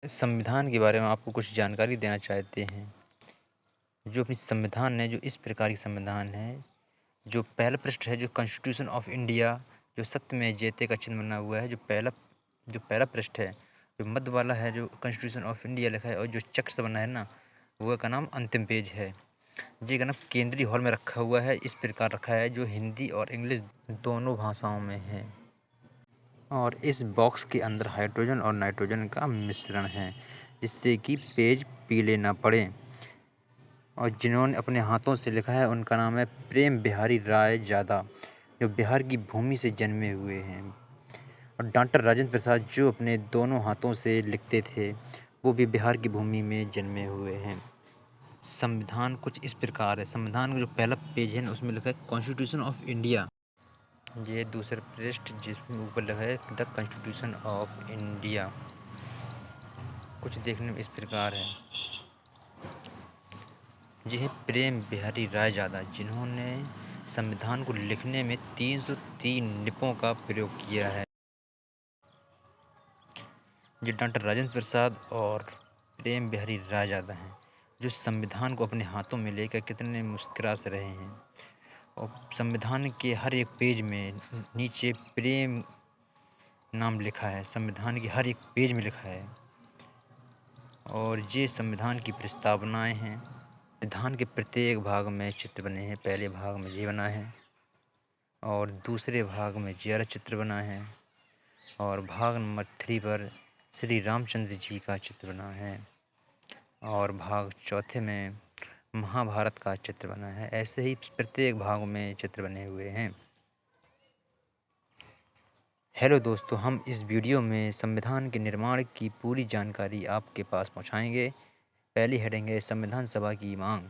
संविधान के बारे में आपको कुछ जानकारी देना चाहते हैं। जो अपनी संविधान है, जो इस प्रकार की संविधान है, जो पहला पृष्ठ है, जो कॉन्स्टिट्यूशन ऑफ इंडिया, जो सत्यमेव जयते का चिन्ह बना हुआ है, जो पहला पृष्ठ है, जो मध्य वाला है, जो कॉन्स्टिट्यूशन ऑफ इंडिया लिखा है, और जो चक्र से बना है ना, वो का नाम अंतिम पेज है। ये का नाम केंद्रीय हॉल में रखा हुआ है। इस प्रकार रखा है, जो हिंदी और इंग्लिश दोनों भाषाओं में है। और इस बॉक्स के अंदर हाइड्रोजन और नाइट्रोजन का मिश्रण है, जिससे कि पेज पीले ना पड़े। और जिन्होंने अपने हाथों से लिखा है उनका नाम है प्रेम बिहारी राय जादा, जो बिहार की भूमि से जन्मे हुए हैं। और डॉक्टर राजेंद्र प्रसाद, जो अपने दोनों हाथों से लिखते थे, वो भी बिहार की भूमि में जन्मे हुए हैं। संविधान कुछ इस प्रकार है। संविधान का जो पहला पेज है ना, उसमें लिखा है कॉन्स्टिट्यूशन ऑफ इंडिया। ये दूसरा पृष्ठ, जिसमें ऊपर लिखा है द कॉन्स्टिट्यूशन ऑफ इंडिया, कुछ देखने में इस प्रकार है। ये है प्रेम बिहारी राय जादा, जिन्होंने संविधान को लिखने में 303 निपों का प्रयोग किया है। ये डॉक्टर राजेंद्र प्रसाद और प्रेम बिहारी राय जादा हैं, जो संविधान को अपने हाथों में लेकर कितने मुस्कुरा से रहे हैं। और संविधान के हर एक पेज में नीचे प्रेम नाम लिखा है, संविधान के हर एक पेज में लिखा है। और ये संविधान की प्रस्तावनाएं हैं। संविधान के प्रत्येक भाग में चित्र बने हैं। पहले भाग में ये बना है, और दूसरे भाग में ज़ेरा चित्र बना है, और भाग नंबर 3 पर श्री रामचंद्र जी का चित्र बना है, और भाग चौथे में महाभारत का चित्र बना है। ऐसे ही प्रत्येक भाग में चित्र बने हुए हैं। हेलो दोस्तों, हम इस वीडियो में संविधान के निर्माण की पूरी जानकारी आपके पास पहुंचाएंगे। पहली हेडिंग है संविधान सभा की मांग।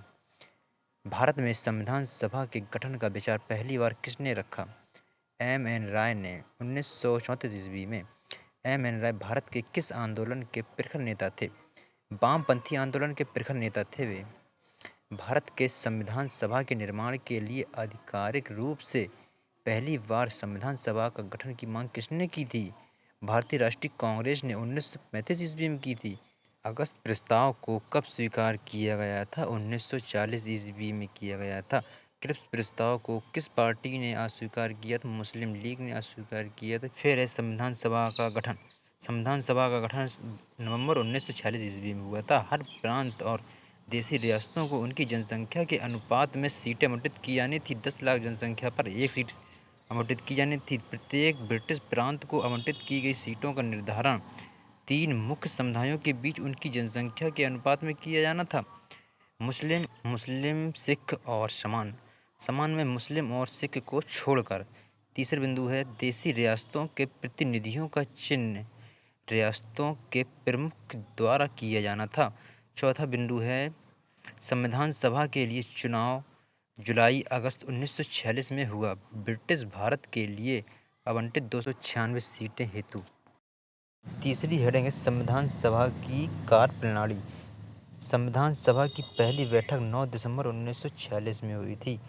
भारत में संविधान सभा के गठन का विचार पहली बार किसने रखा? एम.एन. राय ने 1934 ईस्वी में। एम.एन. राय भारत के किस आंदोलन के प्रखर नेता थे? वामपंथी आंदोलन के प्रखर नेता थे वे। भारत के संविधान सभा के निर्माण के लिए आधिकारिक रूप से पहली बार संविधान सभा का गठन की मांग किसने की थी? भारतीय राष्ट्रीय कांग्रेस ने 1935 ईस्वी में की थी। अगस्त प्रस्ताव को कब स्वीकार किया गया था? 1940 ईस्वी में किया गया था। क्रिप्स प्रस्ताव को किस पार्टी ने अस्वीकार किया था? मुस्लिम लीग ने अस्वीकार किया था। फिर है संविधान सभा का गठन। संविधान सभा का गठन नवंबर 1946 ईस्वी में हुआ था। हर प्रांत और देशी रियासतों को उनकी जनसंख्या के अनुपात में सीटें आवंटित की जानी थी। 10 लाख जनसंख्या पर एक सीट आवंटित की जानी थी। प्रत्येक ब्रिटिश प्रांत को आवंटित की गई सीटों का निर्धारण 3 मुख्य समुदायों के बीच उनकी जनसंख्या के अनुपात में किया जाना था। मुस्लिम मुस्लिम सिख और समान समान में मुस्लिम और सिख को छोड़कर। तीसरा बिंदु है देशी रियासतों के प्रतिनिधियों का चयन रियासतों के प्रमुख द्वारा किया जाना था। चौथा बिंदु है संविधान सभा के लिए चुनाव जुलाई अगस्त 1946 में हुआ। ब्रिटिश भारत के लिए आवंटित 296 सीटें हेतु। तीसरी हेडिंग है संविधान सभा की कार्यप्रणाली। संविधान सभा की पहली बैठक 9 दिसंबर 1946 में हुई थी।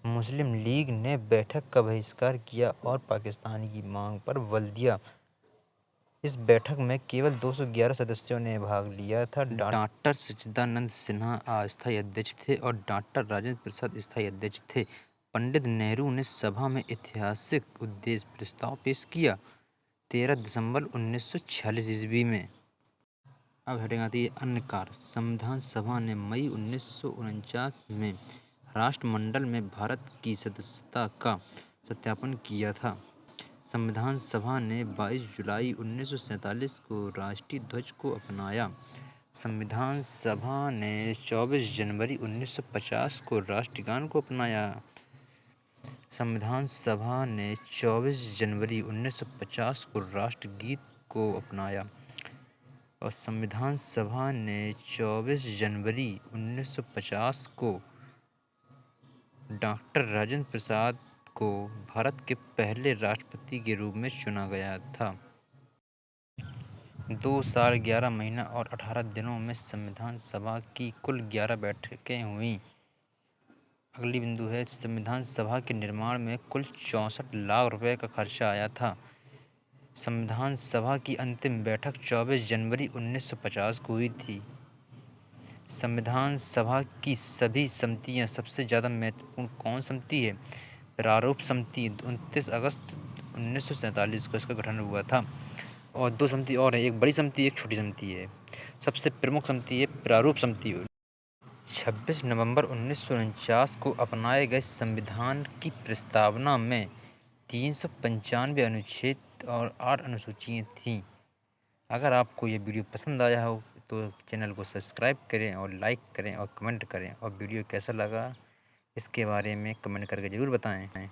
मुस्लिम लीग ने बैठक का बहिष्कार किया और पाकिस्तान की मांग पर बल दिया। इस बैठक में केवल 211 सदस्यों ने भाग लिया था। डॉक्टर सच्चिदानंद सिन्हा अस्थायी अध्यक्ष थे और डॉक्टर राजेंद्र प्रसाद स्थायी अध्यक्ष थे। पंडित नेहरू ने सभा में ऐतिहासिक उद्देश्य प्रस्ताव पेश किया 13 दिसंबर 1946 ईस्वी में। अब हेडिंग आती है अन्य कार्य। संविधान सभा ने मई 1949 में राष्ट्रमंडल में भारत की सदस्यता का सत्यापन किया था। संविधान सभा ने 22 जुलाई 1947 को राष्ट्रीय ध्वज को अपनाया। संविधान सभा ने 24 जनवरी 1950 को राष्ट्रगान को अपनाया। संविधान सभा ने 24 जनवरी 1950 को राष्ट्रगीत को अपनाया। और संविधान सभा ने 24 जनवरी 1950 को डॉक्टर राजेंद्र प्रसाद को भारत के पहले राष्ट्रपति के रूप में चुना गया था। 2 साल 11 महीना और 18 दिनों में संविधान सभा की कुल 11 बैठकें हुईं। अगली बिंदु है संविधान सभा के निर्माण में कुल 64 लाख रुपए का खर्चा आया था। संविधान सभा की अंतिम बैठक 24 जनवरी 1950 को हुई थी। संविधान सभा की सभी समितियां सबसे ज़्यादा महत्वपूर्ण कौन समिति है? प्रारूप समिति। 29 अगस्त 1947 को इसका गठन हुआ था। और दो समिति और है, एक बड़ी समिति एक छोटी समिति है। सबसे प्रमुख समिति है प्रारूप समिति। 26 नवंबर 1949 को अपनाए गए संविधान की प्रस्तावना में 395 अनुच्छेद और 8 अनुसूचियाँ थीं। अगर आपको ये वीडियो पसंद आया हो तो चैनल को सब्सक्राइब करें और लाइक करें और कमेंट करें, और वीडियो कैसा लगा इसके बारे में कमेंट करके ज़रूर बताएं।